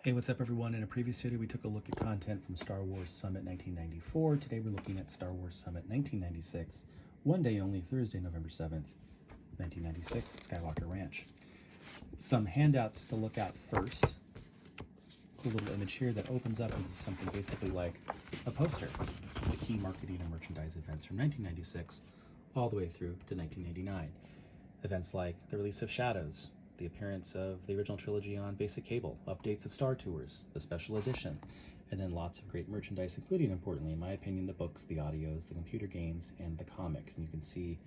Hey, what's up everyone? In a previous video, we took a look at content from Star Wars Summit 1994. Today we're looking at Star Wars Summit 1996, one day only, Thursday, November 7th, 1996 at Skywalker Ranch. Some handouts to look at first. Cool little image here that opens up into something basically like a poster of the key marketing and merchandise events from 1996 all the way through to 1989. Events like the release of Shadows, the appearance of the original trilogy on basic cable, updates of Star Tours, the special edition, and then lots of great merchandise, including, importantly, in my opinion, the books, the audios, the computer games, and the comics. And you can see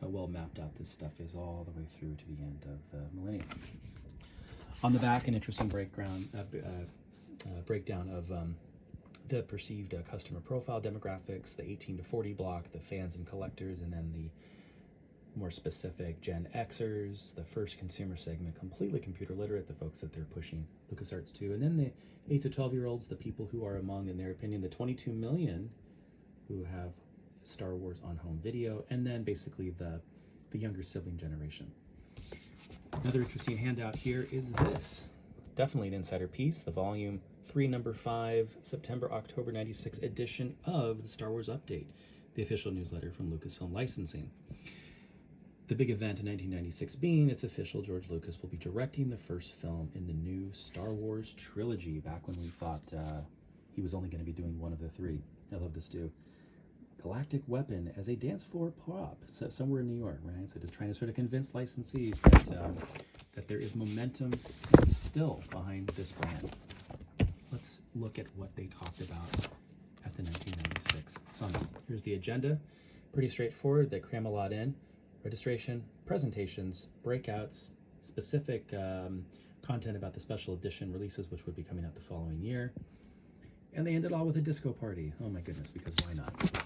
how well mapped out this stuff is all the way through to the end of the millennium. On the back, an interesting breakdown of the perceived customer profile demographics, the 18 to 40 block, the fans and collectors, and then the more specific Gen Xers, the first consumer segment, completely computer literate, the folks that they're pushing LucasArts to, and then the 8 to 12-year-olds, the people who are among, in their opinion, the 22 million who have Star Wars on home video, and then basically the younger sibling generation. Another interesting handout here is this. Definitely an insider piece, the volume 3, number 5, September-October 96 edition of the Star Wars Update, the official newsletter from Lucasfilm Licensing. The big event in 1996 being it's official, George Lucas will be directing the first film in the new Star Wars trilogy, back when we thought he was only going to be doing one of the three. I love this too. Galactic Weapon as a dance floor prop, so somewhere in New York, right? So just trying to sort of convince licensees that there is momentum still behind this brand. Let's look at what they talked about at the 1996 summit. Here's the agenda. Pretty straightforward. They cram a lot in. Registration, presentations, breakouts, specific content about the special edition releases, which would be coming out the following year. And they end it all with a disco party. Oh my goodness, because why not?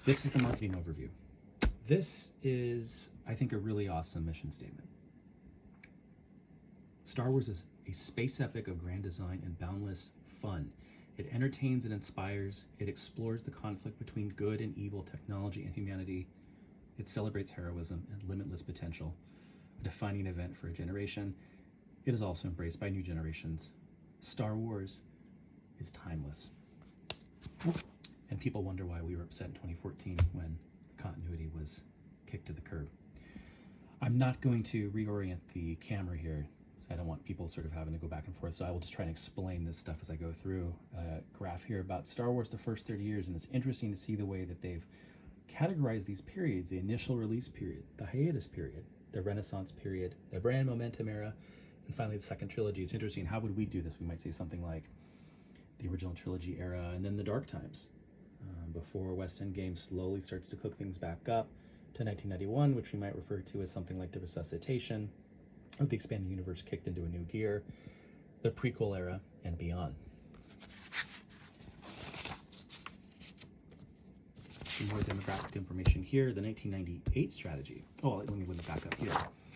This is the marketing overview. This is, I think, a really awesome mission statement. Star Wars is a space epic of grand design and boundless fun. It entertains and inspires. It explores the conflict between good and evil, technology and humanity. It celebrates heroism and limitless potential, a defining event for a generation. It is also embraced by new generations. Star Wars is timeless. And people wonder why we were upset in 2014 when continuity was kicked to the curb. I'm not going to reorient the camera here. I don't want people sort of having to go back and forth, so I will just try and explain this stuff as I go through. A graph here about Star Wars the first 30 years, and it's interesting to see the way that they've categorize these periods: the initial release period, the hiatus period, the Renaissance period, the brand momentum era, and finally the second trilogy. It's interesting, how would we do this? We might say something like the original trilogy era and then the dark times, before West End Games slowly starts to cook things back up to 1991, which we might refer to as something like the resuscitation of the expanding universe kicked into a new gear, the prequel era, and beyond. Some more demographic information here. The 1998 strategy. Oh, let me back up here.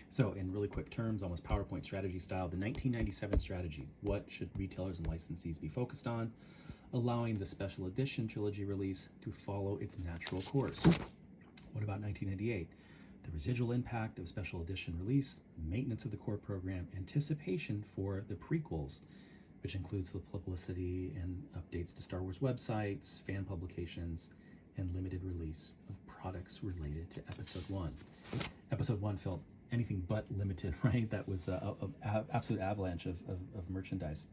So in really quick terms, almost PowerPoint strategy style, the 1997 strategy. What should retailers and licensees be focused on? Allowing the special edition trilogy release to follow its natural course. What about 1998? The residual impact of special edition release, maintenance of the core program, anticipation for the prequels, which includes the publicity and updates to Star Wars websites, fan publications, and limited release of products related to Episode 1. Episode 1 felt anything but limited, right? That was an absolute avalanche of merchandise.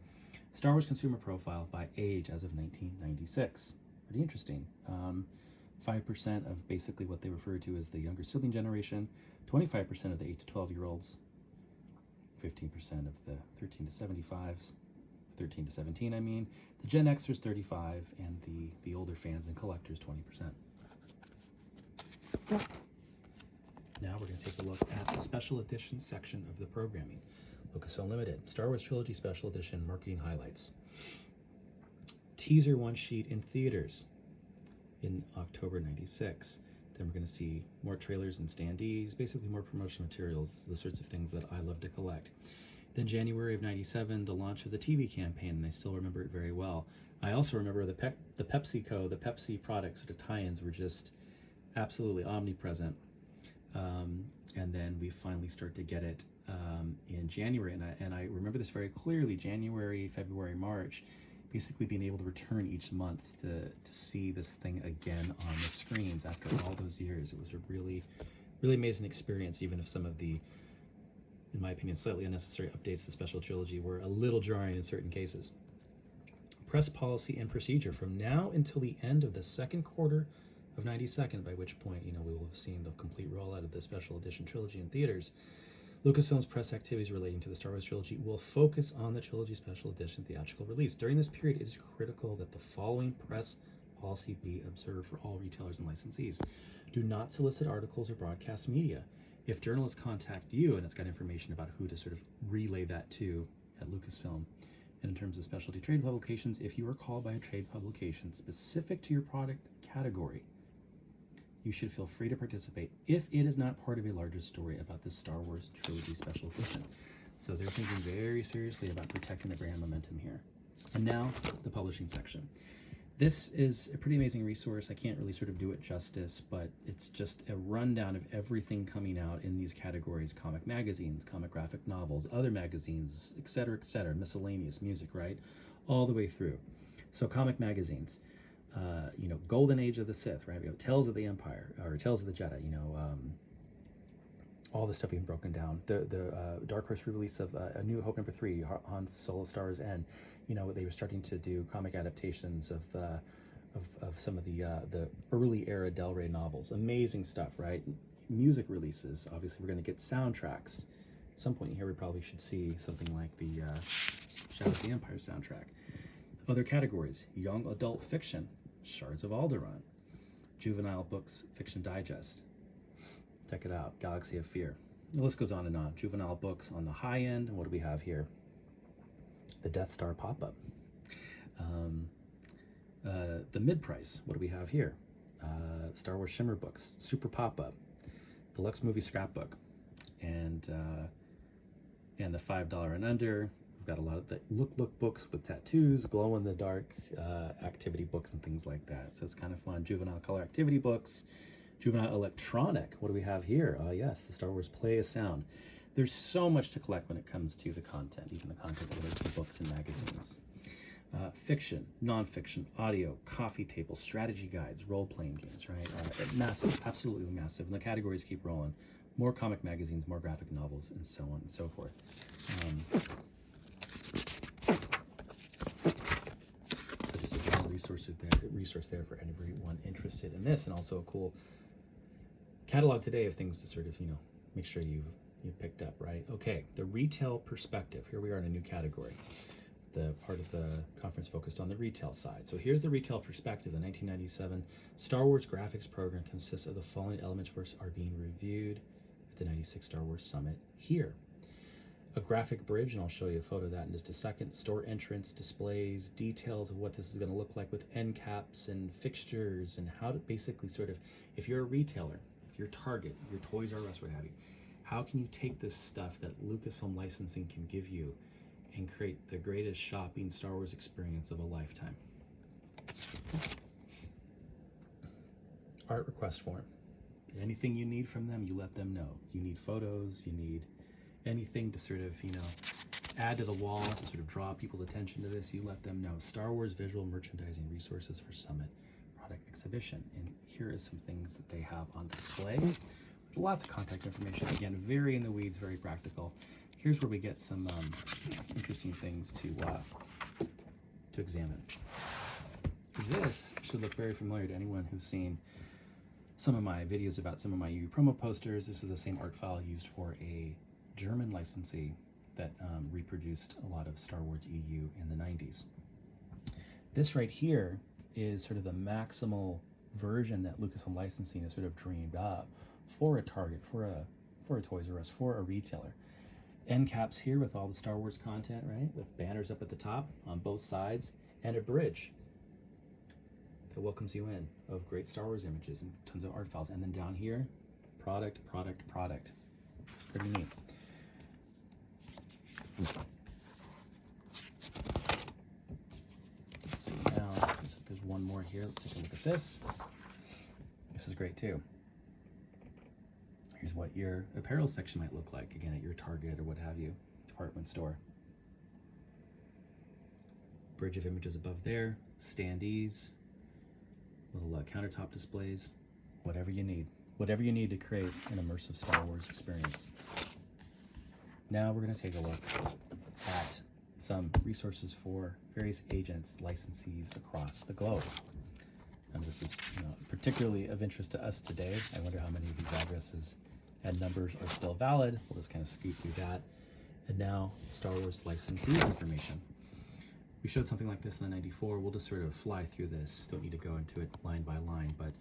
Star Wars consumer profile by age as of 1996. Pretty interesting. 5% of basically what they refer to as the younger sibling generation, 25% of the 8 to 12-year-olds, 15% of the 13 to 75s, 13 to 17, I mean. The Gen Xers, 35, and the older fans and collectors, 20%. Now we're going to take a look at the special edition section of the programming. Lucasfilm Limited, Star Wars Trilogy Special Edition Marketing Highlights. Teaser one sheet in theaters in October 96. Then we're going to see more trailers and standees, basically more promotional materials, the sorts of things that I love to collect. Then January of 97, the launch of the TV campaign, and I still remember it very well. I also remember the Pepsi products, sort of tie-ins, were just absolutely omnipresent. And then we finally start to get it in January, and I remember remember this very clearly, January, February, March, basically being able to return each month to see this thing again on the screens after all those years. It was a really, really amazing experience, even if some of the, in my opinion, slightly unnecessary updates to Special Trilogy were a little jarring in certain cases. Press policy and procedure from now until the end of the second quarter of 92nd, by which point, we will have seen the complete rollout of the Special Edition trilogy in theaters. Lucasfilm's press activities relating to the Star Wars trilogy will focus on the trilogy Special Edition theatrical release. During this period, it is critical that the following press policy be observed for all retailers and licensees. Do not solicit articles or broadcast media. If journalists contact you, and it's got information about who to sort of relay that to at Lucasfilm, and in terms of specialty trade publications, if you are called by a trade publication specific to your product category, you should feel free to participate if it is not part of a larger story about the Star Wars Trilogy Special Edition. So they're thinking very seriously about protecting the brand momentum here. And now, the publishing section. This is a pretty amazing resource. I can't really sort of do it justice, but it's just a rundown of everything coming out in these categories: comic magazines, comic graphic novels, other magazines, etc., miscellaneous music, right? All the way through. So comic magazines. Golden Age of the Sith, right? We have Tales of the Empire, or Tales of the Jedi, all this stuff being broken down. The Dark Horse re-release of A New Hope #3, Han Solo Star's End. They were starting to do comic adaptations of some of the early era Del Rey novels. Amazing stuff, right? Music releases. Obviously, we're going to get soundtracks. At some point here, we probably should see something like the Shadow of the Empire soundtrack. Other categories: young adult fiction, Shards of Alderaan, juvenile books, Fiction Digest. Check it out, Galaxy of Fear. The list goes on and on. Juvenile books on the high end. And what do we have here? The Death Star pop-up. The mid-price. What do we have here? Star Wars Shimmer books, super pop-up. Deluxe movie scrapbook, and the $5 and under. Got a lot of the look books with tattoos, glow in the dark activity books and things like that. So it's kind of fun. Juvenile color activity books, juvenile electronic. What do we have here? Yes, the Star Wars Play a Sound. There's so much to collect when it comes to the content, even the content that relates to books and magazines. Fiction, nonfiction, audio, coffee table, strategy guides, role-playing games, right? Massive, absolutely massive. And the categories keep rolling. More comic magazines, more graphic novels, and so on and so forth. So just a general resource there for everyone interested in this, and also a cool catalog today of things to sort of, make sure you've picked up, right? Okay, the retail perspective. Here we are in a new category. The part of the conference focused on the retail side. So here's the retail perspective. The 1997 Star Wars graphics program consists of the following elements which are being reviewed at the 96 Star Wars Summit here. A graphic bridge, and I'll show you a photo of that in just a second. Store entrance, displays, details of what this is going to look like with end caps and fixtures, and how to basically sort of, if you're a retailer, if you're Target, your Toys R Us, what have you, how can you take this stuff that Lucasfilm licensing can give you and create the greatest shopping Star Wars experience of a lifetime? Art request form. Anything you need from them, you let them know. You need photos, you need anything to sort of, add to the wall to sort of draw people's attention to this, you let them know. Star Wars visual merchandising resources for Summit product exhibition. And here are some things that they have on display with lots of contact information. Again, very in the weeds, very practical. Here's where we get some interesting things to examine. This should look very familiar to anyone who's seen some of my videos about some of my EU promo posters. This is the same art file used for a German licensee that reproduced a lot of Star Wars EU in the 90s. This right here is sort of the maximal version that Lucasfilm Licensing has sort of dreamed up for a Target, for a Toys R Us, for a retailer. End caps here with all the Star Wars content, right? With banners up at the top on both sides, and a bridge that welcomes you in of great Star Wars images and tons of art files. And then down here, product. Pretty neat. Let's see now, there's one more here. Let's take a look at this. This is great too. Here's what your apparel section might look like, again, at your Target or what have you, department store. bridge of images above there, standees, little countertop displays, whatever you need. Whatever you need to create an immersive Star Wars experience. Now we're going to take a look at some resources for various agents, licensees across the globe. And this is particularly of interest to us today. I wonder how many of these addresses and numbers are still valid. We'll just kind of scoot through that. And now Star Wars licensees information. We showed something like this in the 94. We'll just sort of fly through this. Don't need to go into it line by line, but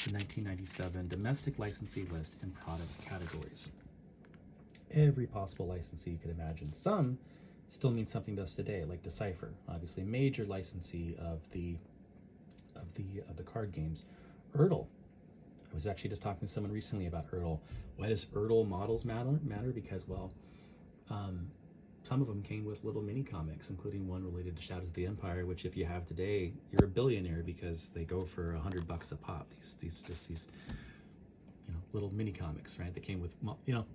the 1997 domestic licensee list and product categories. Every possible licensee you could imagine. Some still mean something to us today, like Decipher, obviously major licensee of the card games. Ertl. I was actually just talking to someone recently about Ertl. Why does Ertl models matter? Because, well, some of them came with little mini comics, including one related to Shadows of the Empire, which if you have today, you're a billionaire because they go for $100 a pop. These little mini comics, right? They came with,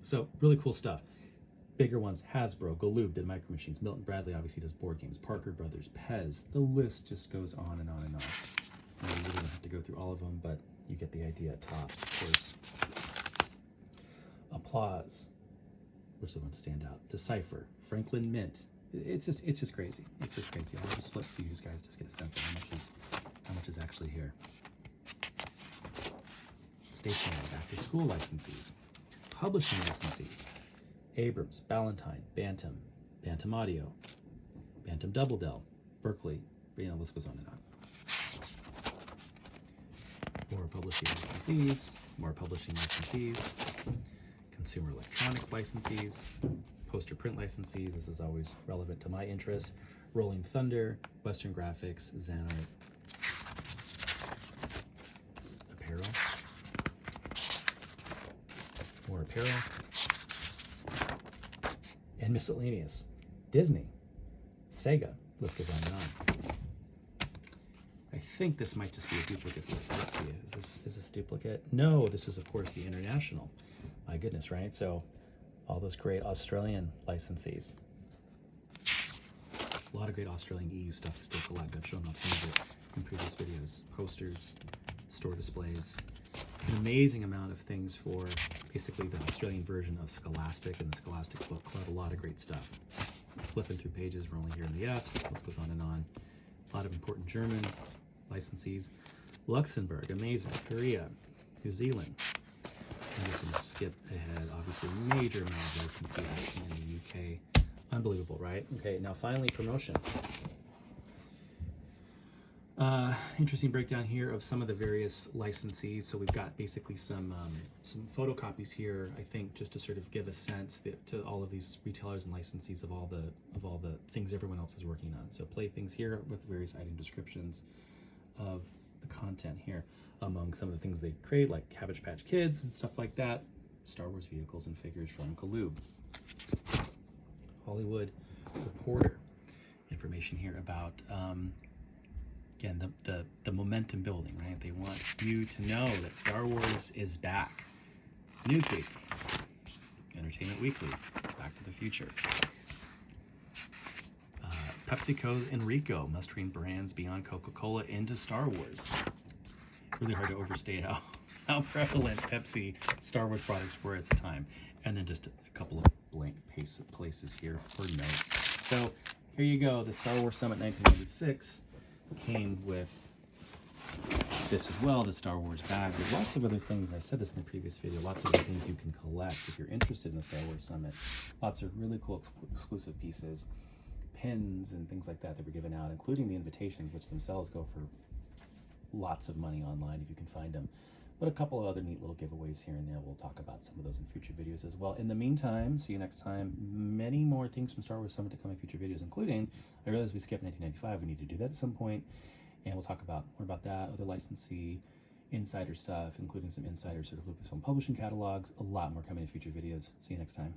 so really cool stuff. Bigger ones, Hasbro, Galoob did Micro Machines, Milton Bradley obviously does board games, Parker Brothers, Pez, the list just goes on and on and on. I really don't have to go through all of them, but you get the idea at tops, of course. Applause. Which the ones stand out? Decipher, Franklin Mint. It's just crazy. It's just crazy. I'll just flip through you guys just get a sense of how much is actually here. Stationery, back to school licensees, publishing licensees. Abrams, Ballantine, Bantam, Bantam Audio, Bantam Double Dell, Berkeley. The list goes on and on. More publishing licensees, more publishing licensees. Consumer electronics licensees, poster print licensees. This is always relevant to my interest. Rolling Thunder, Western Graphics, Xanart. Apparel. More apparel. And miscellaneous. Disney, Sega. List goes on and on. I think this might just be a duplicate list. Let's see. Is this duplicate? No, this is of course the international. My goodness, right? So all those great Australian licensees. A lot of great Australian EU stuff to still collect. I've shown off some of it in previous videos. Posters, store displays, an amazing amount of things for basically the Australian version of Scholastic and the Scholastic Book Club. A lot of great stuff. Flipping through pages, we're only here in the F's. This goes on and on. A lot of important German licensees. Luxembourg, amazing. Korea, New Zealand. And you can skip ahead. Obviously, major amount of licensee action in the UK. Unbelievable, right? Okay, now finally, promotion. Interesting breakdown here of some of the various licensees. So we've got basically some photocopies here, I think, just to sort of give a sense to all of these retailers and licensees of all the things everyone else is working on. So playthings here with various item descriptions of the content here. Among some of the things they create, like Cabbage Patch Kids and stuff like that, Star Wars vehicles and figures from Galoob. Hollywood Reporter. Information here about, again, the momentum building, right? They want you to know that Star Wars is back. Newsweek, Entertainment Weekly, Back to the Future. PepsiCo's Enrico, must-read brands beyond Coca-Cola into Star Wars. Really hard to overstate how prevalent Pepsi Star Wars products were at the time. And then just a couple of blank places here for notes. So here you go. The Star Wars Summit 1996 came with this as well, the Star Wars bag. There's lots of other things. I said this in the previous video. Lots of other things you can collect if you're interested in the Star Wars Summit. Lots of really cool exclusive pieces, pins and things like that were given out, including the invitations, which themselves go for lots of money online if you can find them. But a couple of other neat little giveaways here and there. We'll talk about some of those in future videos as well. In the meantime, see you next time. Many more things from Star Wars Summit to come in future videos, including, I realize we skipped 1995. We need to do that at some point, and we'll talk about more about that, other licensee, insider stuff, including some insider sort of Lucasfilm publishing catalogs. A lot more coming in future videos. See you next time.